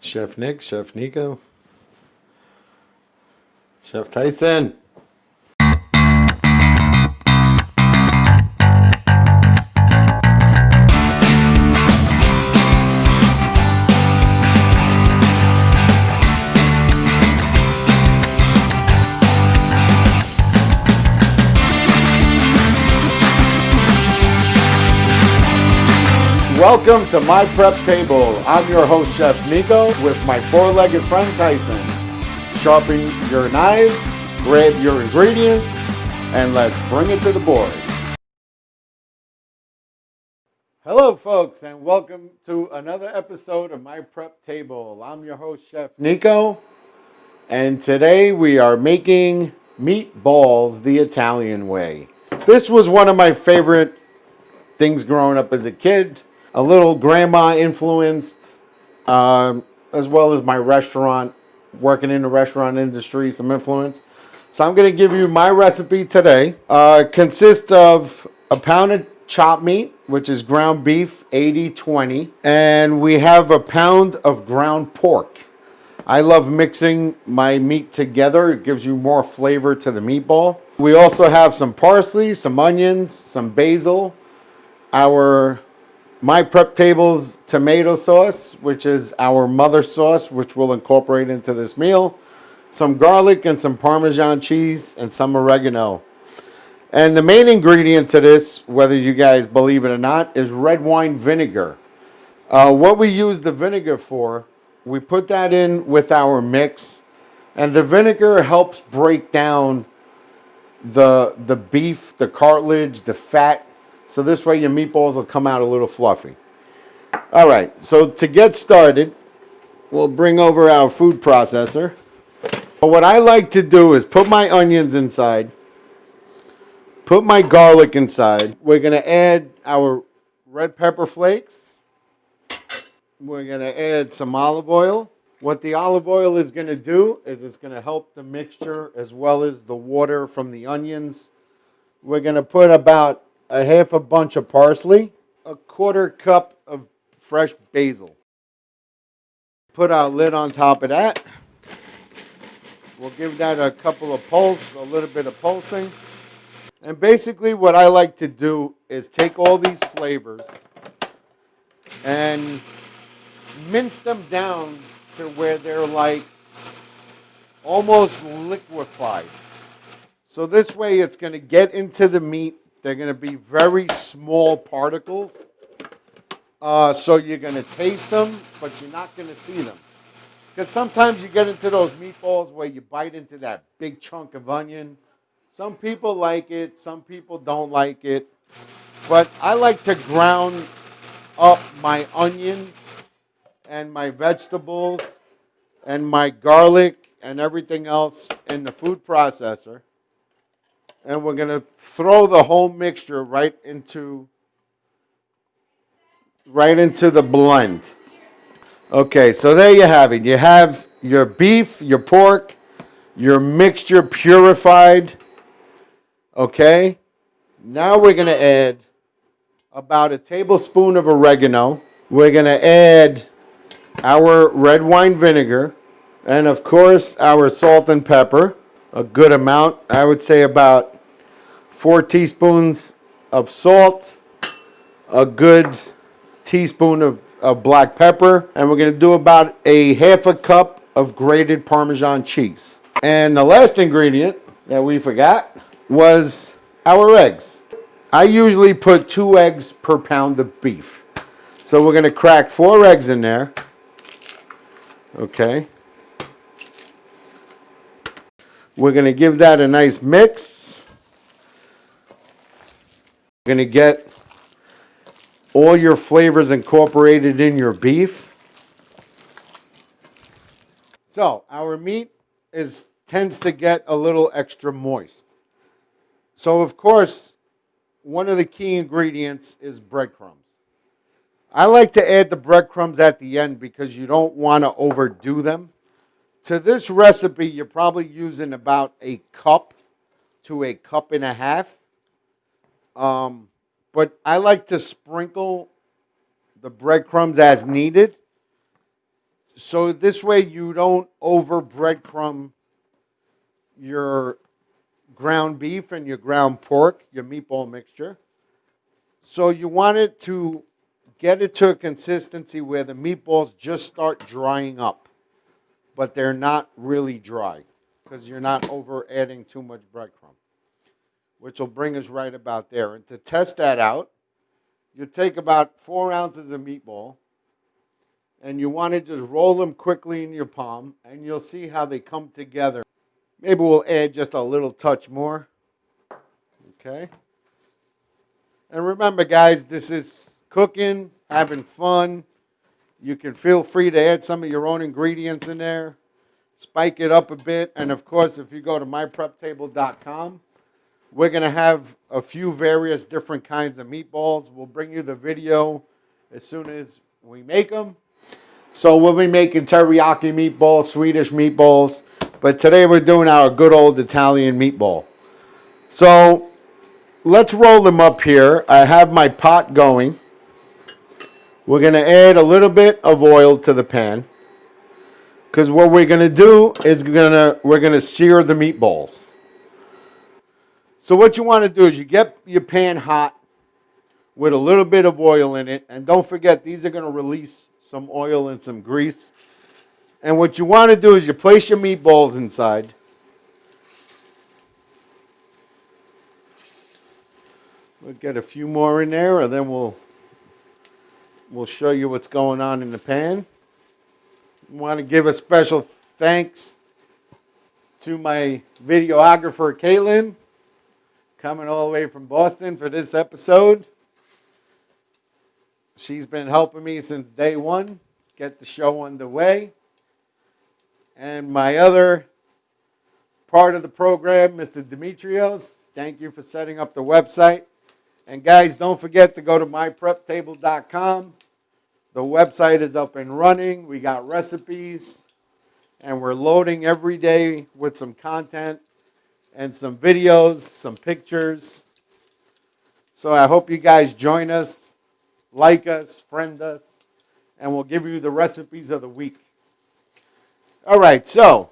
Chef Nick, Chef Nico, Chef Tyson. Welcome to my prep table. I'm your host, Chef Nico, with my four-legged friend Tyson. Sharpen your knives, grab your ingredients, and let's bring it to the board. Hello, folks, and welcome to another episode of my prep table. I'm your host, Chef Nico, and today we are making meatballs the Italian way. This was one of my favorite things growing up as a kid. A little grandma influenced, as well as my restaurant, working in the restaurant industry, some influence. So I'm going to give you my recipe today. It consists of a pound of chopped meat, which is ground beef, 80-20. And we have a pound of ground pork. I love mixing my meat together. It gives you more flavor to the meatball. We also have some parsley, some onions, some basil, my prep table's tomato sauce, which is our mother sauce, which we'll incorporate into this meal, some garlic and some Parmesan cheese and some oregano. And the main ingredient to this, whether you guys believe it or not, is red wine vinegar. What we use the vinegar for, we put that in with our mix, and the vinegar helps break down the beef, the cartilage, the fat. So this way your meatballs will come out a little fluffy. All right, so to get started, we'll bring over our food processor. But what I like to do is put my onions inside, put my garlic inside. We're going to add our red pepper flakes. We're going to add some olive oil. What the olive oil is going to do is it's going to help the mixture as well as the water from the onions. We're going to put about a half a bunch of parsley, a quarter cup of fresh basil. Put our lid on top of that. We'll give that a couple of a little bit of pulsing. And basically what I like to do is take all these flavors and mince them down to where they're like almost liquefied. So this way it's going to get into the meat. They're going to be very small particles. So you're going to taste them, but you're not going to see them. Because sometimes you get into those meatballs where you bite into that big chunk of onion. Some people like it, some people don't like it. But I like to ground up my onions and my vegetables and my garlic and everything else in the food processor. And we're going to throw the whole mixture right into the blend. Okay, so there you have it. You have your beef, your pork, your mixture purified. Okay, now we're going to add about a tablespoon of oregano. We're going to add our red wine vinegar. And of course, our salt and pepper. A good amount. I would say about 4 teaspoons of salt, a good teaspoon of black pepper, and we're going to do about a half a cup of grated Parmesan cheese. And the last ingredient that we forgot was our eggs. I usually put 2 eggs per pound of beef. So we're going to crack 4 eggs in there. Okay. We're going to give that a nice mix. You're going to get all your flavors incorporated in your beef. So our meat tends to get a little extra moist. So of course, one of the key ingredients is breadcrumbs. I like to add the breadcrumbs at the end because you don't want to overdo them. To this recipe, you're probably using about a cup to a cup and a half. But I like to sprinkle the breadcrumbs as needed. So this way you don't over breadcrumb your ground beef and your ground pork, your meatball mixture. So you want it to get it to a consistency where the meatballs just start drying up, but they're not really dry because you're not over adding too much breadcrumb, which will bring us right about there. And to test that out, you take about 4 ounces of meatball, and you want to just roll them quickly in your palm, and you'll see how they come together. Maybe we'll add just a little touch more. Okay. And remember, guys, this is cooking, having fun. You can feel free to add some of your own ingredients in there. Spike it up a bit. And, of course, if you go to mypreptable.com, we're going to have a few various different kinds of meatballs. We'll bring you the video as soon as we make them. So we'll be making teriyaki meatballs, Swedish meatballs. But today we're doing our good old Italian meatball. So let's roll them up here. I have my pot going. We're going to add a little bit of oil to the pan. Because what we're going to do is we're going to sear the meatballs. So what you want to do is you get your pan hot with a little bit of oil in it. And don't forget, these are going to release some oil and some grease. And what you want to do is you place your meatballs inside. We'll get a few more in there, and then we'll show you what's going on in the pan. I want to give a special thanks to my videographer, Caitlin, coming all the way from Boston for this episode. She's been helping me since day one, get the show underway. And my other part of the program, Mr. Demetrios, thank you for setting up the website. And guys, don't forget to go to mypreptable.com. The website is up and running. We got recipes, and we're loading every day with some content and some videos, some pictures. So I hope you guys join us, like us, friend us, and we'll give you the recipes of the week. All right, so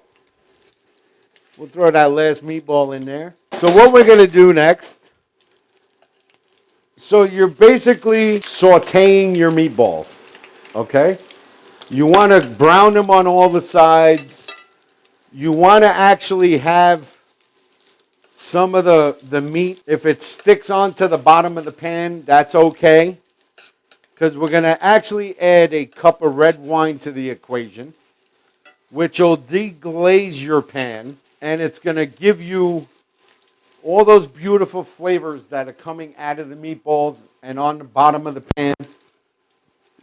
we'll throw that last meatball in there. So what we're going to do next, so you're basically sauteing your meatballs, okay? You want to brown them on all the sides. You want to actually have some of the meat, if it sticks onto the bottom of the pan, that's okay. Because we're going to actually add a cup of red wine to the equation, which will deglaze your pan, and it's going to give you all those beautiful flavors that are coming out of the meatballs and on the bottom of the pan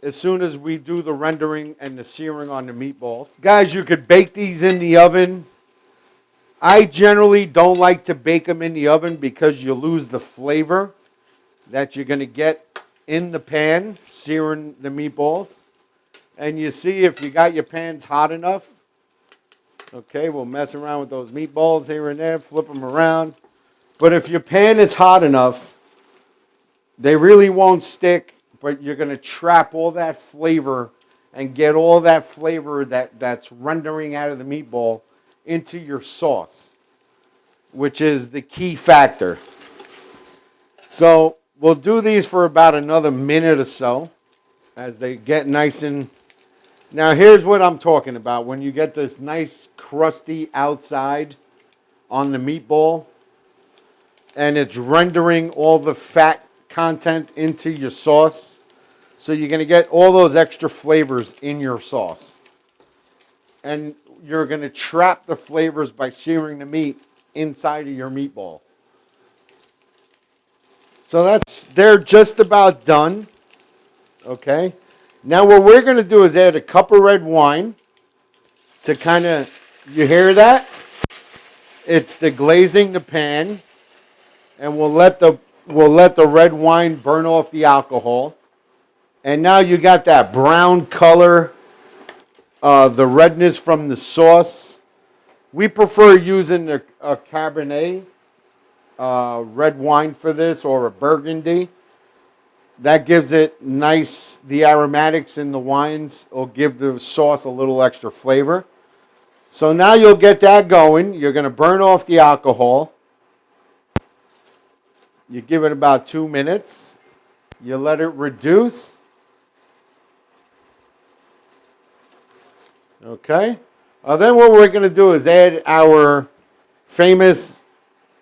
as soon as we do the rendering and the searing on the meatballs. Guys, you could bake these in the oven. I generally don't like to bake them in the oven because you lose the flavor that you're going to get in the pan searing the meatballs. And you see if you got your pans hot enough. Okay, we'll mess around with those meatballs here and there, flip them around. But if your pan is hot enough, they really won't stick, but you're going to trap all that flavor and get all that flavor that's rendering out of the meatball into your sauce, which is the key factor. So we'll do these for about another minute or so as they get nice and... Now, here's what I'm talking about. When you get this nice crusty outside on the meatball and it's rendering all the fat content into your sauce, so you're going to get all those extra flavors in your sauce. And you're going to trap the flavors by searing the meat inside of your meatball. So they're just about done. Okay. Now what we're going to do is add a cup of red wine to kind of, you hear that? It's deglazing the pan, and we'll let the red wine burn off the alcohol. And now you got that brown color, the redness from the sauce. We prefer using a Cabernet red wine for this, or a Burgundy. That gives it nice, the aromatics in the wines will give the sauce a little extra flavor. So now you'll get that going. You're going to burn off the alcohol. You give it about 2 minutes. You let it reduce. Okay. Then what we're going to do is add our famous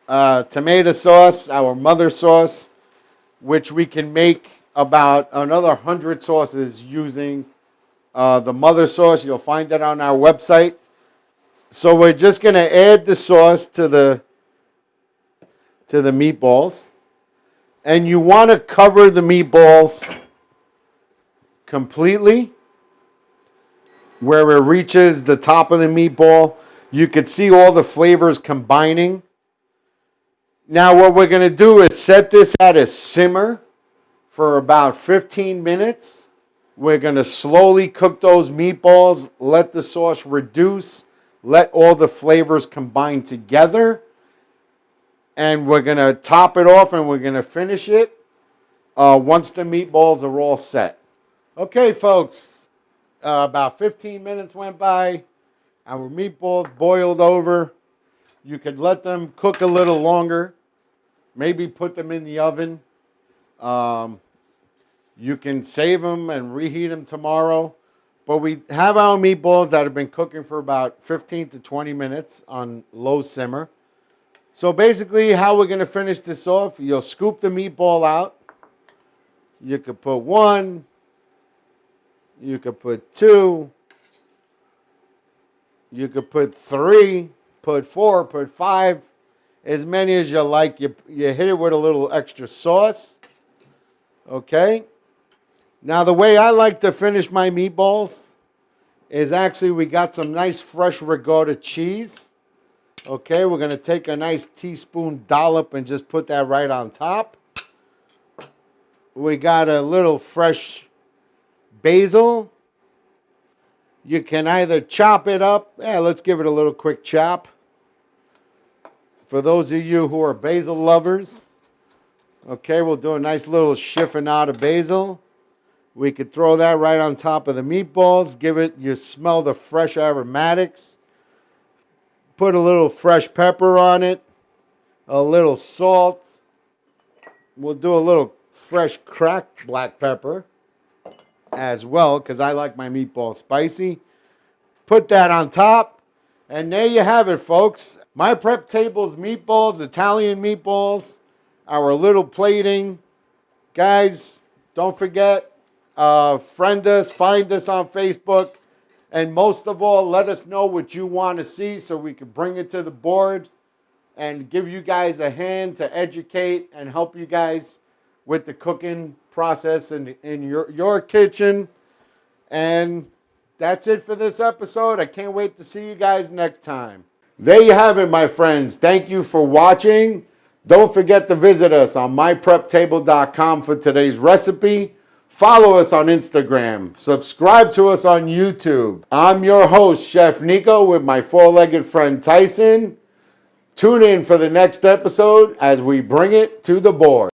tomato sauce, our mother sauce, which we can make about another 100 sauces using the mother sauce. You'll find that on our website. So we're just going to add the sauce to the meatballs. And you want to cover the meatballs completely where it reaches the top of the meatball. You could see all the flavors combining. Now what we're going to do is set this at a simmer for about 15 minutes. We're going to slowly cook those meatballs, let the sauce reduce, let all the flavors combine together. And we're going to top it off and we're going to finish it once the meatballs are all set. Okay, folks, about 15 minutes went by. Our meatballs boiled over. You could let them cook a little longer. Maybe put them in the oven. You can save them and reheat them tomorrow. But we have our meatballs that have been cooking for about 15 to 20 minutes on low simmer. So basically how we're going to finish this off, you'll scoop the meatball out. You could put 1. You could put 2. You could put 3, put 4, put 5. As many as you like. You hit it with a little extra sauce. Okay. Now the way I like to finish my meatballs is actually we got some nice fresh ricotta cheese. Okay, we're going to take a nice teaspoon dollop and just put that right on top. We got a little fresh basil. You can either chop it up. Yeah, let's give it a little quick chop. For those of you who are basil lovers. Okay, we'll do a nice little chiffonade of basil. We could throw that right on top of the meatballs. Give it, you smell the fresh aromatics. Put a little fresh pepper on it, a little salt. We'll do a little fresh cracked black pepper as well because I like my meatballs spicy. Put that on top, and there you have it, folks. My prep table's meatballs, Italian meatballs, our little plating. Guys, don't forget, friend us, find us on Facebook. And most of all, let us know what you want to see so we can bring it to the board and give you guys a hand to educate and help you guys with the cooking process in your kitchen. And that's it for this episode. I can't wait to see you guys next time. There you have it, my friends. Thank you for watching. Don't forget to visit us on mypreptable.com for today's recipe. Follow us on Instagram. Subscribe to us on YouTube. I'm your host, Chef Nico, with my four-legged friend Tyson. Tune in for the next episode as we bring it to the board.